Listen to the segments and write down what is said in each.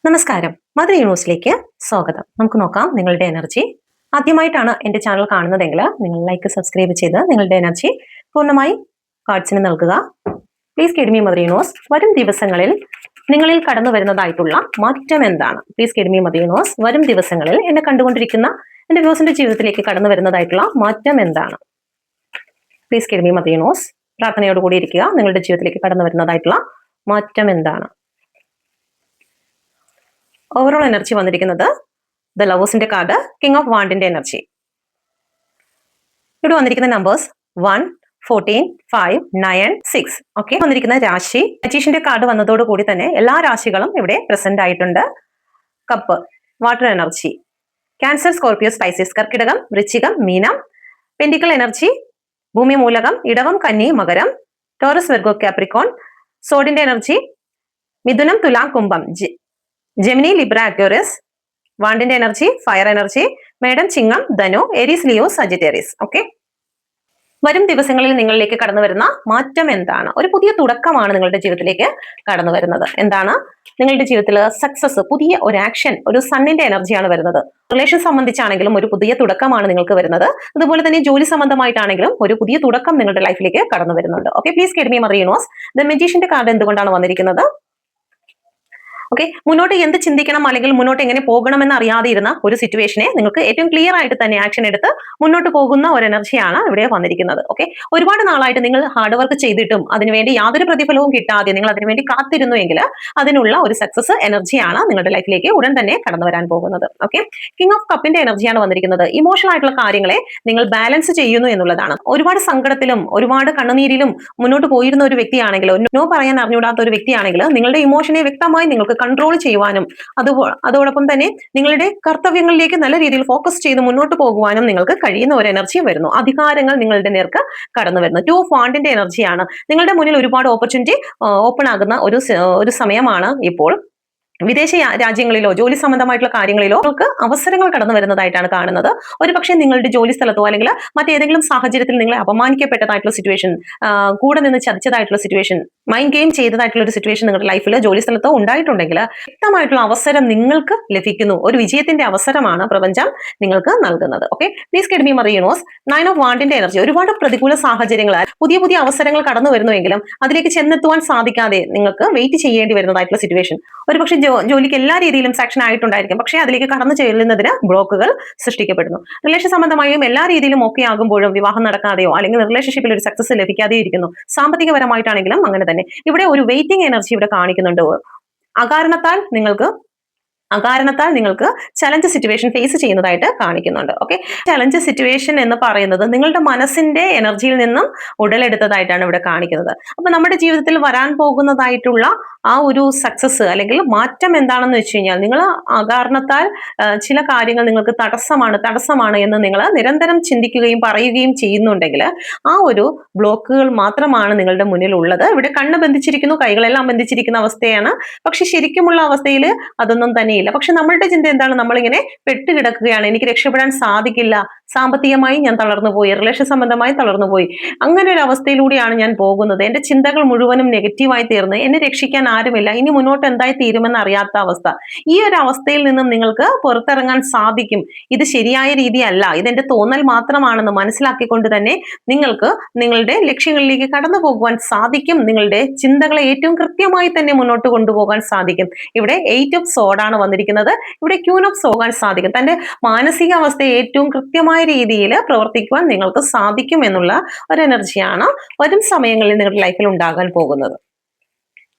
നമസ്കാരം, മദർ യൂണിവേഴ്സിലേക്ക് സ്വാഗതം. നമുക്ക് നോക്കാം നിങ്ങളുടെ എനർജി. ആദ്യമായിട്ടാണ് എന്റെ ചാനൽ കാണുന്നതെങ്കിൽ നിങ്ങൾ ലൈക്ക് സബ്സ്ക്രൈബ് ചെയ്ത് നിങ്ങളുടെ എനർജി പൂർണ്ണമായി കാർഡ്സിന് നൽകുക. പ്ലീസ് കിഡ്മി മദർ യൂണിവേഴ്സ്, വരും ദിവസങ്ങളിൽ നിങ്ങളിൽ കടന്നു വരുന്നതായിട്ടുള്ള മാറ്റം എന്താണ്? പ്ലീസ് കിഡ്മി മദർ യൂണിവേഴ്സ്, വരും ദിവസങ്ങളിൽ എന്നെ കണ്ടുകൊണ്ടിരിക്കുന്ന എന്റെ വ്യൂസിന്റെ ജീവിതത്തിലേക്ക് കടന്നു വരുന്നതായിട്ടുള്ള മാറ്റം എന്താണ്? പ്ലീസ് കിഡ്മി മദർ യൂണിവേഴ്സ്, പ്രാർത്ഥനയോടുകൂടി ഇരിക്കുക. നിങ്ങളുടെ ജീവിതത്തിലേക്ക് കടന്നു വരുന്നതായിട്ടുള്ള മാറ്റം എന്താണ്? ഓവറോൾ എനർജി വന്നിരിക്കുന്നത് ദ ലവേഴ്സിന്റെ കാർഡ്, കിങ് ഓഫ് വാണ്ടിന്റെ എനർജി. ഇവിടെ വന്നിരിക്കുന്ന നമ്പേഴ്സ് 1, 14, 5, 9, 6. ഓക്കെ, വന്നിരിക്കുന്ന രാശി മജീഷ്യന്റെ കാർഡ് വന്നതോടുകൂടി തന്നെ എല്ലാ രാശികളും ഇവിടെ പ്രസന്റ് ആയിട്ടുണ്ട്. Cup, water energy, cancer, Scorpio, Pisces, കർക്കിടകം, വൃശ്ചികം, മീനം. പെന്റിക്കിൾ എനർജി, ഭൂമി മൂലകം, ഇടവം, കന്നി, മകരം, ടോറസ്, വെർഗോ, കാപ്രിക്കോൺ. സോഡിന്റെ എനർജി, മിഥുനം, തുലാം, കുംഭം, ജെമിനി, ലിബ്ര, അക്വേറിയസ്. വാണ്ടിന്റെ എനർജി, ഫയർ എനർജി, മേഡം, ചിങ്ങം, ധനു, ഏരീസ്, ലിയോ, സജിറ്റേറിയസ്. ഓക്കെ, വരും ദിവസങ്ങളിൽ നിങ്ങളിലേക്ക് കടന്നു വരുന്ന മാറ്റം എന്താണ്? ഒരു പുതിയ തുടക്കമാണ് നിങ്ങളുടെ ജീവിതത്തിലേക്ക് കടന്നു വരുന്നത്. എന്താണ്? നിങ്ങളുടെ ജീവിതത്തിൽ സക്സസ്, പുതിയ ഒരു ആക്ഷൻ, ഒരു സണ്ണിന്റെ എനർജിയാണ് വരുന്നത്. റിലേഷൻ സംബന്ധിച്ചാണെങ്കിലും ഒരു പുതിയ തുടക്കമാണ് നിങ്ങൾക്ക് വരുന്നത്. അതുപോലെ തന്നെ ജോലി സംബന്ധമായിട്ടാണെങ്കിലും ഒരു പുതിയ തുടക്കം നിങ്ങളുടെ ലൈഫിലേക്ക് കടന്നു വരുന്നുണ്ട്. Okay, please guide me mother universe, the മജീഷ്യന്റെ കാർഡ് എന്തുകൊണ്ടാണ് വന്നിരിക്കുന്നത്? ഓക്കെ, മുന്നോട്ട് എന്ത് ചിന്തിക്കണം അല്ലെങ്കിൽ മുന്നോട്ട് എങ്ങനെ പോകണമെന്ന് അറിയാതെ ഇരുന്ന ഒരു സിറ്റുവേഷനെ നിങ്ങൾക്ക് ഏറ്റവും ക്ലിയർ ആയിട്ട് തന്നെ ആക്ഷൻ എടുത്ത് മുന്നോട്ട് പോകുന്ന ഒരു എനർജിയാണ് ഇവിടെ വന്നിരിക്കുന്നത്. ഓക്കെ, ഒരുപാട് നാളായിട്ട് നിങ്ങൾ ഹാർഡ് വർക്ക് ചെയ്തിട്ടും അതിനുവേണ്ടി യാതൊരു പ്രതിഫലവും കിട്ടാതെ നിങ്ങൾ അതിനുവേണ്ടി കാത്തിരുന്നുവെങ്കിൽ അതിനുള്ള ഒരു സക്സസ് എനർജിയാണ് നിങ്ങളുടെ ലൈഫിലേക്ക് ഉടൻ തന്നെ കടന്നു വരാൻ പോകുന്നത്. ഓക്കെ, കിങ് ഓഫ് കപ്പിന്റെ എനർജിയാണ് വന്നിരിക്കുന്നത്. ഇമോഷണൽ ആയിട്ടുള്ള കാര്യങ്ങളെ നിങ്ങൾ ബാലൻസ് ചെയ്യുന്നു എന്നുള്ളതാണ്. ഒരുപാട് സങ്കടത്തിലും ഒരുപാട് കണ്ണുനീരിലും മുന്നോട്ട് പോയിരുന്ന ഒരു വ്യക്തിയാണെങ്കിൽ, നോ പറയാൻ അറിഞ്ഞുകൂടാത്ത ഒരു വ്യക്തിയാണെങ്കിൽ നിങ്ങളുടെ ഇമോഷനെ വ്യക്തമായി നിങ്ങൾക്ക് കൺട്രോൾ ചെയ്യുവാനും അതോടൊപ്പം തന്നെ നിങ്ങളുടെ കർത്തവ്യങ്ങളിലേക്ക് നല്ല രീതിയിൽ ഫോക്കസ് ചെയ്ത് മുന്നോട്ട് പോകുവാനും നിങ്ങൾക്ക് കഴിയുന്ന ഒരു എനർജിയും വരുന്നു. അധികാരങ്ങൾ നിങ്ങളുടെ നേർക്ക് കടന്നു വരുന്നു. 2 ഓഫ് വാണ്ടിന്റെ എനർജിയാണ്. നിങ്ങളുടെ മുന്നിൽ ഒരുപാട് ഓപ്പർച്യൂണിറ്റി ഓപ്പൺ ആകുന്ന ഒരു സമയമാണ് ഇപ്പോൾ. വിദേശ രാജ്യങ്ങളിലോ ജോലി സംബന്ധമായിട്ടുള്ള കാര്യങ്ങളിലോ നിങ്ങൾക്ക് അവസരങ്ങൾ കടന്നു വരുന്നതായിട്ടാണ് കാണുന്നത്. ഒരു പക്ഷേ നിങ്ങളുടെ ജോലി സ്ഥലത്തോ അല്ലെങ്കിൽ മറ്റേതെങ്കിലും സാഹചര്യത്തിൽ നിങ്ങളെ അപമാനിക്കപ്പെട്ടതായിട്ടുള്ള സിറ്റുവേഷൻ, കൂടെ നിന്ന് ചതിച്ചതായിട്ടുള്ള സിറ്റുവേഷൻ, മൈൻഡ് ഗെയിം ചെയ്തതായിട്ടുള്ള ഒരു സിറ്റുവേഷൻ നിങ്ങളുടെ ലൈഫിൽ ജോലി സ്ഥലത്തോ ഉണ്ടായിട്ടുണ്ടെങ്കിൽ വ്യക്തമായിട്ടുള്ള അവസരം നിങ്ങൾക്ക് ലഭിക്കുന്നു. ഒരു വിജയത്തിന്റെ അവസരമാണ് പ്രപഞ്ചം നിങ്ങൾക്ക് നൽകുന്നത്. Okay, please guide me mother universe, 9 of വാണ്ടിന്റെ എനർജി. ഒരുപാട് പ്രതികൂല സാഹചര്യങ്ങളാൽ പുതിയ അവസരങ്ങൾ കടന്നു വരുന്നുവെങ്കിലും അതിലേക്ക് ചെന്നെത്തുവാൻ സാധിക്കാതെ നിങ്ങൾക്ക് വെയിറ്റ് ചെയ്യേണ്ടി വരുന്നതായിട്ടുള്ള സിറ്റുവേഷൻ. ഒരുപക്ഷെ ജോലിക്ക് എല്ലാ രീതിയിലും സാക്ഷൻ ആയിട്ടുണ്ടായിരിക്കും, പക്ഷേ അതിലേക്ക് കടന്നു ചെല്ലുന്നതിന് ബ്ലോക്കുകൾ സൃഷ്ടിക്കപ്പെടുന്നു. റിലേഷൻ സംബന്ധമായും എല്ലാ രീതിയിലും ഓക്കെ ആകുമ്പോഴും വിവാഹം നടക്കാതെയോ അല്ലെങ്കിൽ റിലേഷൻഷിപ്പിൽ ഒരു സക്സസ് ലഭിക്കാതെയോ ഇരിക്കുന്നു. സാമ്പത്തികപരമായിട്ടാണെങ്കിലും അങ്ങനെ തന്നെ. ഇവിടെ ഒരു വെയിറ്റിംഗ് എനർജി ഇവിടെ കാണിക്കുന്നുണ്ട്. അകാരണത്താൽ നിങ്ങൾക്ക് ചലഞ്ച് സിറ്റുവേഷൻ ഫേസ് ചെയ്യുന്നതായിട്ട് കാണിക്കുന്നുണ്ട്. ഓക്കെ, ചലഞ്ച് സിറ്റുവേഷൻ എന്ന് പറയുന്നത് നിങ്ങളുടെ മനസ്സിന്റെ എനർജിയിൽ നിന്നും ഉടലെടുത്തതായിട്ടാണ് ഇവിടെ കാണിക്കുന്നത്. അപ്പൊ നമ്മുടെ ജീവിതത്തിൽ വരാൻ പോകുന്നതായിട്ടുള്ള ആ ഒരു സക്സസ് അല്ലെങ്കിൽ മാറ്റം എന്താണെന്ന് വെച്ച് കഴിഞ്ഞാൽ, നിങ്ങൾ അകാരണത്താൽ ചില കാര്യങ്ങൾ നിങ്ങൾക്ക് തടസ്സമാണ് എന്ന് നിങ്ങൾ നിരന്തരം ചിന്തിക്കുകയും പറയുകയും ചെയ്യുന്നുണ്ടെങ്കിൽ ആ ഒരു ബ്ലോക്കുകൾ മാത്രമാണ് നിങ്ങളുടെ മുന്നിൽ ഉള്ളത്. ഇവിടെ കണ്ണ് ബന്ധിച്ചിരിക്കുന്നു, കൈകളെല്ലാം ബന്ധിച്ചിരിക്കുന്ന അവസ്ഥയാണ്. പക്ഷെ ശരിക്കുമുള്ള അവസ്ഥയിൽ അതൊന്നും തന്നെ ഇല്ല. പക്ഷെ നമ്മളുടെ ചിന്ത എന്താണ്? നമ്മളിങ്ങനെ പെട്ടുകിടക്കുകയാണ്, എനിക്ക് രക്ഷപ്പെടാൻ സാധിക്കില്ല, സാമ്പത്തികമായി ഞാൻ തളർന്നുപോയി, റിലേഷൻ സംബന്ധമായി തളർന്നുപോയി, അങ്ങനെ ഒരു അവസ്ഥയിലൂടെയാണ് ഞാൻ പോകുന്നത്, എന്റെ ചിന്തകൾ മുഴുവനും നെഗറ്റീവായി തീർന്ന് എന്നെ രക്ഷിക്കാൻ ആരുമില്ല, ഇനി മുന്നോട്ട് എന്തായി തീരുമെന്ന് അറിയാത്ത അവസ്ഥ. ഈ ഒരു അവസ്ഥയിൽ നിന്നും നിങ്ങൾക്ക് പുറത്തിറങ്ങാൻ സാധിക്കും. ഇത് ശരിയായ രീതിയല്ല, ഇതെന്റെ തോന്നൽ മാത്രമാണെന്ന് മനസ്സിലാക്കിക്കൊണ്ട് തന്നെ നിങ്ങൾക്ക് നിങ്ങളുടെ ലക്ഷ്യങ്ങളിലേക്ക് കടന്നു പോകുവാൻ സാധിക്കും. നിങ്ങളുടെ ചിന്തകളെ ഏറ്റവും കൃത്യമായി തന്നെ മുന്നോട്ട് കൊണ്ടുപോകാൻ സാധിക്കും. ഇവിടെ 8 ഓഫ് സോഡാണ് വന്നിരിക്കുന്നത്. ഇവിടെ ക്യൂൻ ഓഫ് സോഡ് സാധിക്കും. തന്റെ മാനസികാവസ്ഥയെ ഏറ്റവും കൃത്യമായ രീതിയിൽ പ്രവർത്തിക്കുവാൻ നിങ്ങൾക്ക് സാധിക്കും എന്നുള്ള ഒരു എനർജിയാണ് വരും സമയങ്ങളിൽ നിങ്ങളുടെ ലൈഫിൽ ഉണ്ടാകാൻ പോകുന്നത്.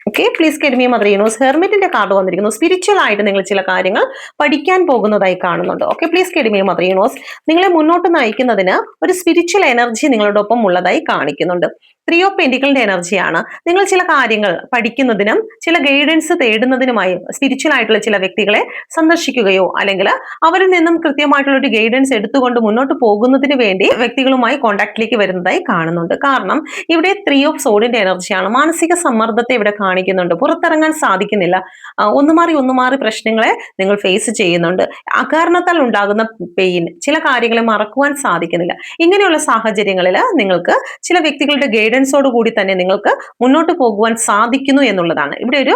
Okay, please guide me mother universe, ഹെർമിറ്റിന്റെ കാർഡ് വന്നിരിക്കുന്നു. സ്പിരിച്വൽ ആയിട്ട് നിങ്ങൾ ചില കാര്യങ്ങൾ പഠിക്കാൻ പോകുന്നതായി കാണുന്നുണ്ട്. Okay, please guide me mother universe, നിങ്ങളെ മുന്നോട്ട് നയിക്കുന്നതിന് ഒരു സ്പിരിച്വൽ എനർജി നിങ്ങളോടൊപ്പം ഉള്ളതായി കാണിക്കുന്നുണ്ട്. 3 ഓഫ് പെന്റിക്കിളിന്റെ എനർജിയാണ്. നിങ്ങൾ ചില കാര്യങ്ങൾ പഠിക്കുന്നതിനും ചില ഗൈഡൻസ് തേടുന്നതിനുമായി സ്പിരിച്വൽ ആയിട്ടുള്ള ചില വ്യക്തികളെ സന്ദർശിക്കുകയോ അല്ലെങ്കിൽ അവരിൽ നിന്നും കൃത്യമായിട്ടുള്ള ഒരു ഗൈഡൻസ് എടുത്തുകൊണ്ട് മുന്നോട്ട് പോകുന്നതിന് വേണ്ടി വ്യക്തികളുമായി കോൺടാക്റ്റിലേക്ക് വരുന്നതായി കാണുന്നുണ്ട്. കാരണം ഇവിടെ 3 ഓഫ് സോഡിന്റെ എനർജിയാണ്. മാനസിക സമ്മർദ്ദത്തെ ഇവിടെ കാണിക്കുന്നുണ്ട്. പുറത്തിറങ്ങാൻ സാധിക്കുന്നില്ല, ഒന്നുമാറി പ്രശ്നങ്ങളെ നിങ്ങൾ ഫേസ് ചെയ്യുന്നുണ്ട്. അകാരണത്താൽ ഉണ്ടാകുന്ന പെയിൻ, ചില കാര്യങ്ങളെ മറക്കുവാൻ സാധിക്കുന്നില്ല. ഇങ്ങനെയുള്ള സാഹചര്യങ്ങളിൽ നിങ്ങൾക്ക് ചില വ്യക്തികളുടെ ഗൈഡൻസോട് കൂടി തന്നെ നിങ്ങൾക്ക് മുന്നോട്ട് പോകുവാൻ സാധിക്കുന്നു എന്നുള്ളതാണ്. ഇവിടെ ഒരു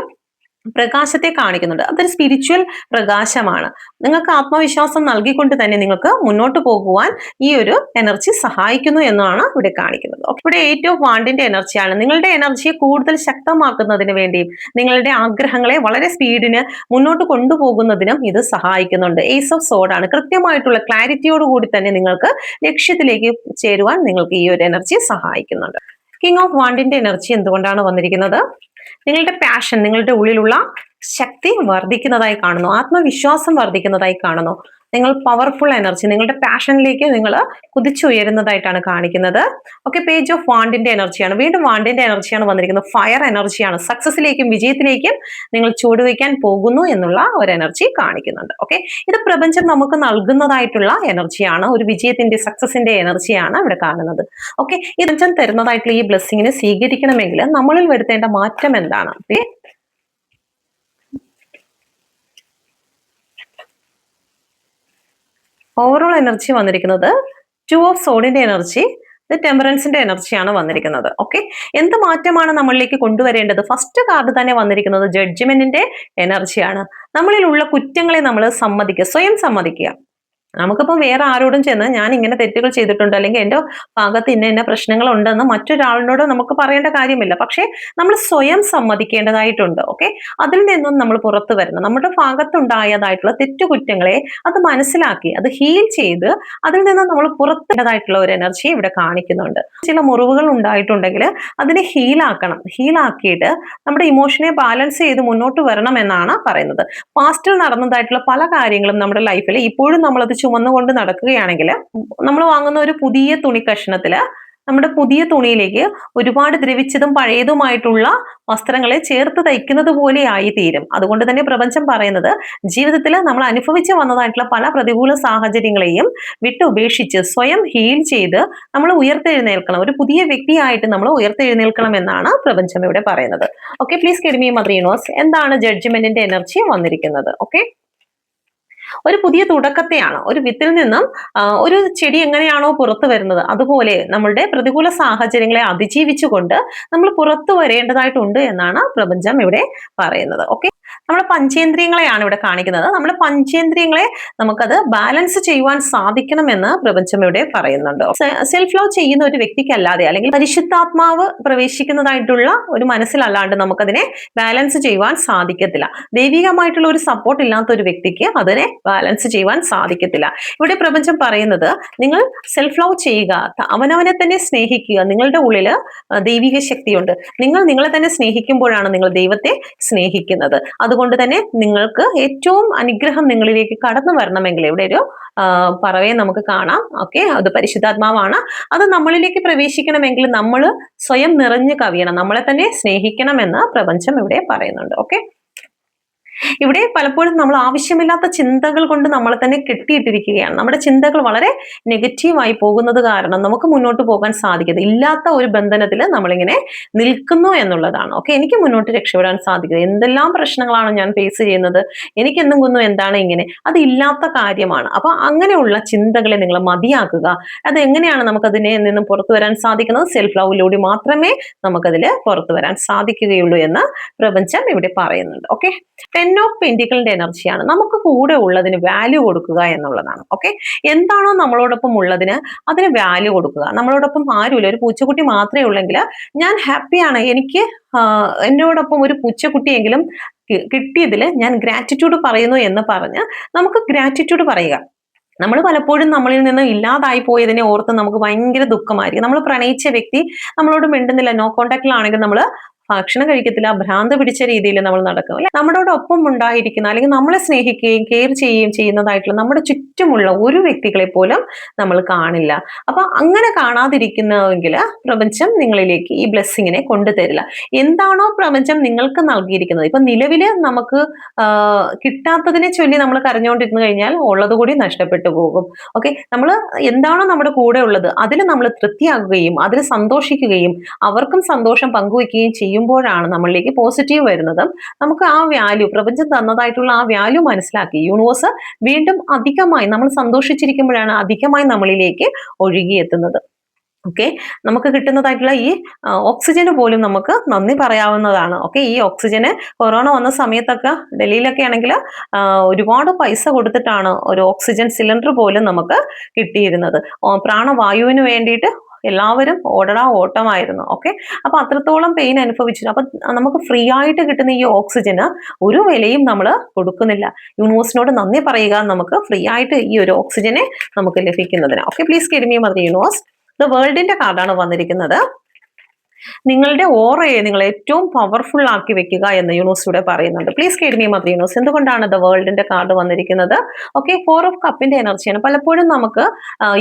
പ്രകാശത്തെ കാണിക്കുന്നുണ്ട്. അതൊരു സ്പിരിച്വൽ പ്രകാശമാണ്. നിങ്ങൾക്ക് ആത്മവിശ്വാസം നൽകിക്കൊണ്ട് തന്നെ നിങ്ങൾക്ക് മുന്നോട്ട് പോകുവാൻ ഈ ഒരു എനർജി സഹായിക്കുന്നു എന്നാണ് ഇവിടെ കാണിക്കുന്നത്. ഇവിടെ 8 ഓഫ് വാണ്ടിന്റെ എനർജിയാണ്. നിങ്ങളുടെ എനർജിയെ കൂടുതൽ ശക്തമാക്കുന്നതിന് വേണ്ടിയും നിങ്ങളുടെ ആഗ്രഹങ്ങളെ വളരെ സ്പീഡിന് മുന്നോട്ട് കൊണ്ടുപോകുന്നതിനും ഇത് സഹായിക്കുന്നുണ്ട്. ഏസ് ഓഫ് സോഡാണ്. കൃത്യമായിട്ടുള്ള ക്ലാരിറ്റിയോട് കൂടി തന്നെ നിങ്ങൾക്ക് ലക്ഷ്യത്തിലേക്ക് ചേരുവാൻ നിങ്ങൾക്ക് ഈ ഒരു എനർജി സഹായിക്കുന്നുണ്ട്. കിങ് ഓഫ് വാണ്ടിന്റെ എനർജി എന്തുകൊണ്ടാണ് വന്നിരിക്കുന്നത്? നിങ്ങളുടെ പാഷൻ, നിങ്ങളുടെ ഉള്ളിലുള്ള ശക്തി വർദ്ധിക്കുന്നതായി കാണുന്നു, ആത്മവിശ്വാസം വർദ്ധിക്കുന്നതായി കാണുന്നു. നിങ്ങൾ പവർഫുൾ എനർജി, നിങ്ങളുടെ പാഷനിലേക്ക് നിങ്ങൾ കുതിച്ചുയരുന്നതായിട്ടാണ് കാണിക്കുന്നത്. ഓക്കെ, പേജ് ഓഫ് വാണ്ടിന്റെ എനർജിയാണ്. വീണ്ടും വാണ്ടിന്റെ എനർജിയാണ് വന്നിരിക്കുന്നത്. ഫയർ എനർജിയാണ്. സക്സസിലേക്കും വിജയത്തിലേക്കും നിങ്ങൾ ചുവടുവയ്ക്കാൻ പോകുന്നു എന്നുള്ള ഒരു എനർജി കാണിക്കുന്നുണ്ട്. ഓക്കെ, ഇത് പ്രപഞ്ചം നമുക്ക് നൽകുന്നതായിട്ടുള്ള എനർജിയാണ്. ഒരു വിജയത്തിന്റെ, സക്സസിന്റെ എനർജിയാണ് ഇവിടെ കാണുന്നത്. ഓക്കെ, ഈ പ്രപഞ്ചം തരുന്നതായിട്ടുള്ള ഈ ബ്ലെസ്സിങ്ങിനെ സ്വീകരിക്കണമെങ്കിൽ നമ്മളിൽ വരുത്തേണ്ട മാറ്റം എന്താണ്? ഓവറോൾ എനർജി വന്നിരിക്കുന്നത് 2 ഓഫ് സോഡിന്റെ എനർജി, ഇത് ടെമ്പറൻസിന്റെ എനർജിയാണ് വന്നിരിക്കുന്നത്. ഓക്കെ, എന്ത് മാറ്റമാണ് നമ്മളിലേക്ക് കൊണ്ടുവരേണ്ടത്? ഫസ്റ്റ് കാർഡ് തന്നെ വന്നിരിക്കുന്നത് ജഡ്ജ്മെന്റിന്റെ എനർജിയാണ്. നമ്മളിലുള്ള കുറ്റങ്ങളെ നമ്മൾ സമ്മതിക്കുക, സ്വയം സമ്മതിക്കുക. നമുക്കിപ്പോൾ വേറെ ആരോടും ചെന്ന് ഞാൻ ഇങ്ങനെ തെറ്റുകൾ ചെയ്തിട്ടുണ്ട്, അല്ലെങ്കിൽ എൻ്റെ ഭാഗത്ത് ഇന്ന പ്രശ്നങ്ങൾ ഉണ്ടെന്ന് മറ്റൊരാളിനോട് നമുക്ക് പറയേണ്ട കാര്യമില്ല. പക്ഷേ നമ്മൾ സ്വയം സമ്മതിക്കേണ്ടതായിട്ടുണ്ട്. ഓക്കെ, അതിൽ നിന്നും നമ്മൾ പുറത്തു വരണം. നമ്മുടെ ഭാഗത്തുണ്ടായതായിട്ടുള്ള തെറ്റുകുറ്റങ്ങളെ അത് മനസ്സിലാക്കി അത് ഹീൽ ചെയ്ത് അതിൽ നിന്ന് നമ്മൾ പുറത്തേണ്ടതായിട്ടുള്ള ഒരു എനർജി ഇവിടെ കാണിക്കുന്നുണ്ട്. ചില മുറിവുകൾ ഉണ്ടായിട്ടുണ്ടെങ്കിൽ അതിനെ ഹീലാക്കണം. ഹീലാക്കിയിട്ട് നമ്മുടെ ഇമോഷനെ ബാലൻസ് ചെയ്ത് മുന്നോട്ട് വരണം എന്നാണ് പറയുന്നത്. പാസ്റ്റിൽ നടന്നതായിട്ടുള്ള പല കാര്യങ്ങളും നമ്മുടെ ലൈഫിൽ ഇപ്പോഴും നമ്മളത് ചുമന്നുകൊണ്ട് നടക്കുകയാണെങ്കിൽ നമ്മൾ വാങ്ങുന്ന ഒരു പുതിയ തുണി കഷ്ണത്തില് നമ്മുടെ പുതിയ തുണിയിലേക്ക് ഒരുപാട് ദ്രവിച്ചതും പഴയതുമായിട്ടുള്ള വസ്ത്രങ്ങളെ ചേർത്ത് തയ്ക്കുന്നത് പോലെ ആയി തീരും. അതുകൊണ്ട് തന്നെ പ്രപഞ്ചം പറയുന്നത് ജീവിതത്തിൽ നമ്മൾ അനുഭവിച്ച് വന്നതായിട്ടുള്ള പല പ്രതികൂല സാഹചര്യങ്ങളെയും ഉപേക്ഷിച്ച് സ്വയം ഹീൽ ചെയ്ത് നമ്മൾ ഉയർത്തെഴുന്നേൽക്കണം. ഒരു പുതിയ വ്യക്തിയായിട്ട് നമ്മൾ ഉയർത്തെഴുന്നേൽക്കണം എന്നാണ് പ്രപഞ്ചം ഇവിടെ പറയുന്നത്. Okay, please guide me mother universe, എന്താണ് ജഡ്ജ്മെന്റിന്റെ എനർജി വന്നിരിക്കുന്നത്? ഓക്കെ, ഒരു പുതിയ തുടക്കത്തെയാണ്. ഒരു വിത്തിൽ നിന്നും ഒരു ചെടി എങ്ങനെയാണോ പുറത്തു വരുന്നത് അതുപോലെ നമ്മളുടെ പ്രതികൂല സാഹചര്യങ്ങളെ അതിജീവിച്ചുകൊണ്ട് നമ്മൾ പുറത്തു വരേണ്ടതായിട്ടുണ്ട് എന്നാണ് പ്രപഞ്ചം ഇവിടെ പറയുന്നത്. ഓക്കെ, നമ്മുടെ പഞ്ചേന്ദ്രിയങ്ങളെയാണ് ഇവിടെ കാണിക്കുന്നത്. നമ്മുടെ പഞ്ചേന്ദ്രിയങ്ങളെ നമുക്കത് ബാലൻസ് ചെയ്യുവാൻ സാധിക്കണമെന്ന് പ്രപഞ്ചം ഇവിടെ പറയുന്നുണ്ട്. സെൽഫ് ലവ് ചെയ്യുന്ന ഒരു വ്യക്തിക്കല്ലാതെ, അല്ലെങ്കിൽ പരിശുദ്ധാത്മാവ് പ്രവേശിക്കുന്നതായിട്ടുള്ള ഒരു മനസ്സിലല്ലാണ്ട് നമുക്കതിനെ ബാലൻസ് ചെയ്യുവാൻ സാധിക്കത്തില്ല. ദൈവികമായിട്ടുള്ള ഒരു സപ്പോർട്ട് ഇല്ലാത്ത ഒരു വ്യക്തിക്ക് അതിനെ ബാലൻസ് ചെയ്യുവാൻ സാധിക്കത്തില്ല. ഇവിടെ പ്രപഞ്ചം പറയുന്നത് നിങ്ങൾ സെൽഫ് ലവ് ചെയ്യുക, അവനവനെ തന്നെ സ്നേഹിക്കുക. നിങ്ങളുടെ ഉള്ളില് ദൈവിക ശക്തിയുണ്ട്. നിങ്ങൾ നിങ്ങളെ തന്നെ സ്നേഹിക്കുമ്പോഴാണ് നിങ്ങൾ ദൈവത്തെ സ്നേഹിക്കുന്നത്. അതുകൊണ്ട് തന്നെ നിങ്ങൾക്ക് ഏറ്റവും അനുഗ്രഹം നിങ്ങളിലേക്ക് കടന്നു വരണമെങ്കിൽ ഇവിടെ ഒരു പറവയെ നമുക്ക് കാണാം. ഓക്കെ, അത് പരിശുദ്ധാത്മാവാണ്. അത് നമ്മളിലേക്ക് പ്രവേശിക്കണമെങ്കിൽ നമ്മൾ സ്വയം നിറഞ്ഞു കവിയണം, നമ്മളെ തന്നെ സ്നേഹിക്കണമെന്ന് പ്രപഞ്ചം ഇവിടെ പറയുന്നുണ്ട്. ഓക്കെ, ഇവിടെ പലപ്പോഴും നമ്മൾ ആവശ്യമില്ലാത്ത ചിന്തകൾ കൊണ്ട് നമ്മളെ തന്നെ കെട്ടിയിട്ടിരിക്കുകയാണ്. നമ്മുടെ ചിന്തകൾ വളരെ നെഗറ്റീവായി പോകുന്നത് കാരണം നമുക്ക് മുന്നോട്ട് പോകാൻ സാധിക്കരുത്. ഇല്ലാത്ത ഒരു ബന്ധനത്തിൽ നമ്മളിങ്ങനെ നിൽക്കുന്നു എന്നുള്ളതാണ്. ഓക്കെ, എനിക്ക് മുന്നോട്ട് രക്ഷപ്പെടാൻ സാധിക്കുക, എന്തെല്ലാം പ്രശ്നങ്ങളാണ് ഞാൻ ഫേസ് ചെയ്യുന്നത്, എനിക്ക് എന്തെങ്കിലും എന്താണ് ഇങ്ങനെ, അത് ഇല്ലാത്ത കാര്യമാണ്. അപ്പൊ അങ്ങനെയുള്ള ചിന്തകളെ നിങ്ങൾ മതിയാക്കുക. അത് എങ്ങനെയാണ് നമുക്കതിനെ നിന്നും പുറത്തു വരാൻ സാധിക്കുന്നത്? സെൽഫ് ലവിലൂടെ മാത്രമേ നമുക്കതിൽ പുറത്തു വരാൻ സാധിക്കുകയുള്ളൂ എന്ന് പ്രപഞ്ചം ഇവിടെ പറയുന്നുണ്ട്. ഓക്കെ, 10 ഓഫ് പെന്റിക്കിളിന്റെ എനർജിയാണ്. നമുക്ക് കൂടെ ഉള്ളതിന് വാല്യൂ കൊടുക്കുക എന്നുള്ളതാണ്. ഓക്കെ, എന്താണോ നമ്മളോടൊപ്പം ഉള്ളതിന് അതിന് വാല്യൂ കൊടുക്കുക. നമ്മളോടൊപ്പം ആരുമില്ല, ഒരു പൂച്ചക്കുട്ടി മാത്രമേ ഉള്ളെങ്കിൽ ഞാൻ ഹാപ്പിയാണ്, എനിക്ക് എന്നോടൊപ്പം ഒരു പൂച്ചക്കുട്ടിയെങ്കിലും കിട്ടിയതിൽ ഞാൻ ഗ്രാറ്റിറ്റ്യൂഡ് പറയുന്നു എന്ന് പറഞ്ഞ് നമുക്ക് ഗ്രാറ്റിറ്റ്യൂഡ് പറയുക. നമ്മൾ പലപ്പോഴും നമ്മളിൽ നിന്ന് ഇല്ലാതായി പോയതിനെ ഓർത്ത് നമുക്ക് ഭയങ്കര ദുഃഖമായിരിക്കും. നമ്മൾ പ്രണയിച്ച വ്യക്തി നമ്മളോട് മിണ്ടുന്നില്ല, നോ കോണ്ടാക്റ്റിലാണെങ്കിൽ നമ്മൾ ഭക്ഷണം കഴിക്കത്തില്ല, ഭ്രാന്ത് പിടിച്ച രീതിയിൽ നമ്മൾ നടക്കും അല്ലെ. നമ്മളോടൊപ്പം ഉണ്ടായിരിക്കുന്ന, അല്ലെങ്കിൽ നമ്മളെ സ്നേഹിക്കുകയും കെയർ ചെയ്യുകയും ചെയ്യുന്നതായിട്ടുള്ള നമ്മുടെ ചുറ്റുമുള്ള ഒരു വ്യക്തികളെ പോലും നമ്മൾ കാണില്ല. അപ്പൊ അങ്ങനെ കാണാതിരിക്കുന്നെങ്കിൽ പ്രപഞ്ചം നിങ്ങളിലേക്ക് ഈ ബ്ലെസ്സിങ്ങിനെ കൊണ്ടുതരില്ല. എന്താണോ പ്രപഞ്ചം നിങ്ങൾക്ക് നൽകിയിരിക്കുന്നത്, ഇപ്പൊ നിലവില് നമുക്ക് കിട്ടാത്തതിനെ ചൊല്ലി നമ്മൾ കരഞ്ഞുകൊണ്ടിരുന്നു കഴിഞ്ഞാൽ ഉള്ളത് കൂടി നഷ്ടപ്പെട്ടു പോകും. ഓക്കെ, നമ്മൾ എന്താണോ നമ്മുടെ കൂടെ ഉള്ളത് അതിൽ നമ്മൾ തൃപ്തിയാകുകയും അതിൽ സന്തോഷിക്കുകയും അവർക്കും സന്തോഷം പങ്കുവെക്കുകയും ചെയ്യുമ്പോഴാണ് നമ്മളിലേക്ക് പോസിറ്റീവ് വരുന്നതും നമുക്ക് ആ വാല്യൂ, പ്രപഞ്ചം തന്നതായിട്ടുള്ള ആ വാല്യൂ മനസ്സിലാക്കി യൂണിവേഴ്സ് വീണ്ടും അധികമായി നമ്മൾ സന്തോഷിച്ചിരിക്കുമ്പോഴാണ് അധികമായി നമ്മളിലേക്ക് ഒഴുകിയെത്തുന്നത്. ഓക്കെ, നമുക്ക് കിട്ടുന്നതായിട്ടുള്ള ഈ ഓക്സിജന് പോലും നമുക്ക് നന്ദി പറയാവുന്നതാണ്. ഓക്കെ, ഈ ഓക്സിജന് കൊറോണ വന്ന സമയത്തൊക്കെ ഡൽഹിയിലൊക്കെ ആണെങ്കിൽ ഒരുപാട് പൈസ കൊടുത്തിട്ടാണ് ഒരു ഓക്സിജൻ സിലിണ്ടർ പോലും നമുക്ക് കിട്ടിയിരുന്നത്. പ്രാണവായുവിന് വേണ്ടിയിട്ട് എല്ലാവരും ഓട്ടമായിരുന്നു. ഓക്കെ, അപ്പൊ അത്രത്തോളം പെയിൻ അനുഭവിച്ചു. അപ്പൊ നമുക്ക് ഫ്രീ ആയിട്ട് കിട്ടുന്ന ഈ ഓക്സിജന് ഒരു വിലയും നമ്മൾ കൊടുക്കുന്നില്ല. യൂണിവേഴ്സിനോട് നന്ദി പറയുക, നമുക്ക് ഫ്രീ ആയിട്ട് ഈ ഒരു ഓക്സിജനെ നമുക്ക് ലഭിക്കുന്നതിന്. Okay, please give me mother universe. The വേൾഡിന്റെ കാർഡാണ് വന്നിരിക്കുന്നത്. നിങ്ങളുടെ ഓറയെ നിങ്ങൾ ഏറ്റവും പവർഫുൾ ആക്കി വെക്കുക എന്ന് യൂണിവേഴ്സിലൂടെ പറയുന്നുണ്ട്. Please guide me mother universe. എന്തുകൊണ്ടാണ് ദ വേൾഡിന്റെ കാർഡ് വന്നിരിക്കുന്നത്? ഓക്കെ, 4 ഓഫ് കപ്പിന്റെ എനർജിയാണ്. പലപ്പോഴും നമുക്ക്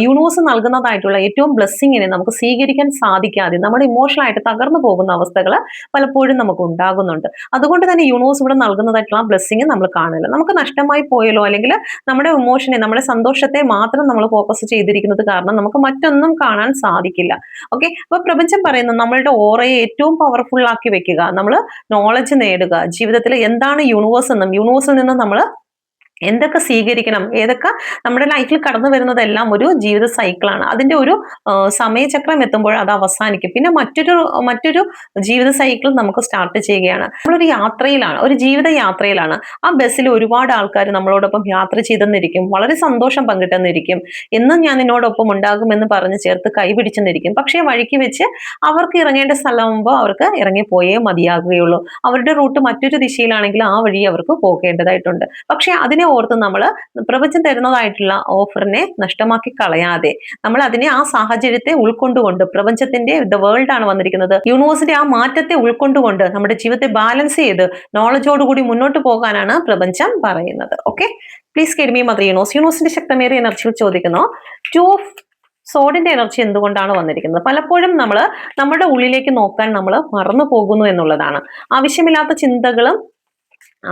യൂണിവേഴ്സ് നൽകുന്നതായിട്ടുള്ള ഏറ്റവും ബ്ലെസ്സിങ്ങിനെ നമുക്ക് സ്വീകരിക്കാൻ സാധിക്കാതെ നമ്മുടെ ഇമോഷണൽ ആയിട്ട് തകർന്നു പോകുന്ന അവസ്ഥകൾ പലപ്പോഴും നമുക്ക് ഉണ്ടാകുന്നുണ്ട്. അതുകൊണ്ട് തന്നെ യൂണിവേഴ്സ് ഇവിടെ നൽകുന്നതായിട്ടുള്ള ആ ബ്ലെസ്സിങ് നമ്മൾ കാണില്ല. നമുക്ക് നഷ്ടമായി പോയല്ലോ, അല്ലെങ്കിൽ നമ്മുടെ ഇമോഷനെ, നമ്മുടെ സന്തോഷത്തെ മാത്രം നമ്മൾ ഫോക്കസ് ചെയ്തിരിക്കുന്നത് കാരണം നമുക്ക് മറ്റൊന്നും കാണാൻ സാധിക്കില്ല. ഓക്കെ, അപ്പൊ പ്രപഞ്ചം പറയുന്നത് നമ്മളുടെ ഓറയെ ഏറ്റവും പവർഫുൾ ആക്കി വെക്കുക, നമ്മൾ നോളജ് നേടുക, ജീവിതത്തിൽ എന്താണ് യൂണിവേഴ്സ് എന്നും യൂണിവേഴ്സിൽ നിന്നും നമ്മൾ എന്തൊക്കെ സ്വീകരിക്കണം, ഏതൊക്കെ നമ്മുടെ ലൈഫിൽ കടന്നു വരുന്നതെല്ലാം ഒരു ജീവിത സൈക്കിളാണ്. അതിന്റെ ഒരു സമയചക്രം എത്തുമ്പോൾ അത് അവസാനിക്കും. പിന്നെ മറ്റൊരു ജീവിത സൈക്കിൾ നമുക്ക് സ്റ്റാർട്ട് ചെയ്യുകയാണ്. നമ്മളൊരു യാത്രയിലാണ്, ഒരു ജീവിത യാത്രയിലാണ്. ആ ബസ്സിൽ ഒരുപാട് ആൾക്കാർ നമ്മളോടൊപ്പം യാത്ര ചെയ്തെന്നിരിക്കും, വളരെ സന്തോഷം പങ്കിട്ടെന്നിരിക്കും, എന്നും ഞാൻ നിന്നോടൊപ്പം ഉണ്ടാകുമെന്ന് പറഞ്ഞ് ചേർത്ത് കൈപിടിച്ചെന്നിരിക്കും. പക്ഷേ വഴിക്ക് വെച്ച് അവർക്ക് ഇറങ്ങേണ്ട സ്ഥലമാകുമ്പോൾ അവർക്ക് ഇറങ്ങിപ്പോയേ മതിയാകുകയുള്ളൂ. അവരുടെ റൂട്ട് മറ്റൊരു ദിശയിലാണെങ്കിൽ ആ വഴി അവർക്ക് പോകേണ്ടതായിട്ടുണ്ട്. പക്ഷെ അതിനെ ഓർത്ത് നമ്മൾ പ്രപഞ്ചം തരുന്നതായിട്ടുള്ള ഓഫറിനെ നഷ്ടമാക്കി കളയാതെ നമ്മൾ അതിനെ, ആ സാഹചര്യത്തെ ഉൾക്കൊണ്ടുകൊണ്ട്, പ്രപഞ്ചത്തിന്റെ ദ വേൾഡ് ആണ് വന്നിരിക്കുന്നത്, യൂണിവേഴ്സിന്റെ ആ മാറ്റത്തെ ഉൾക്കൊണ്ടുകൊണ്ട് നമ്മുടെ ജീവിതത്തെ ബാലൻസ് ചെയ്ത് നോളജോടുകൂടി മുന്നോട്ട് പോകാനാണ് പ്രപഞ്ചം പറയുന്നത്. Okay, please guide me mother universe. യൂണിവേഴ്സിന്റെ ശക്തമേറിയ എനർജിയിൽ ചോദിക്കുന്നു, 2 ഓഫ് സോഡിന്റെ എനർജി എന്തുകൊണ്ടാണ് വന്നിരിക്കുന്നത്? പലപ്പോഴും നമ്മൾ നമ്മുടെ ഉള്ളിലേക്ക് നോക്കാൻ നമ്മൾ മറന്നു പോകുന്നു എന്നുള്ളതാണ്. ആവശ്യമില്ലാത്ത ചിന്തകളും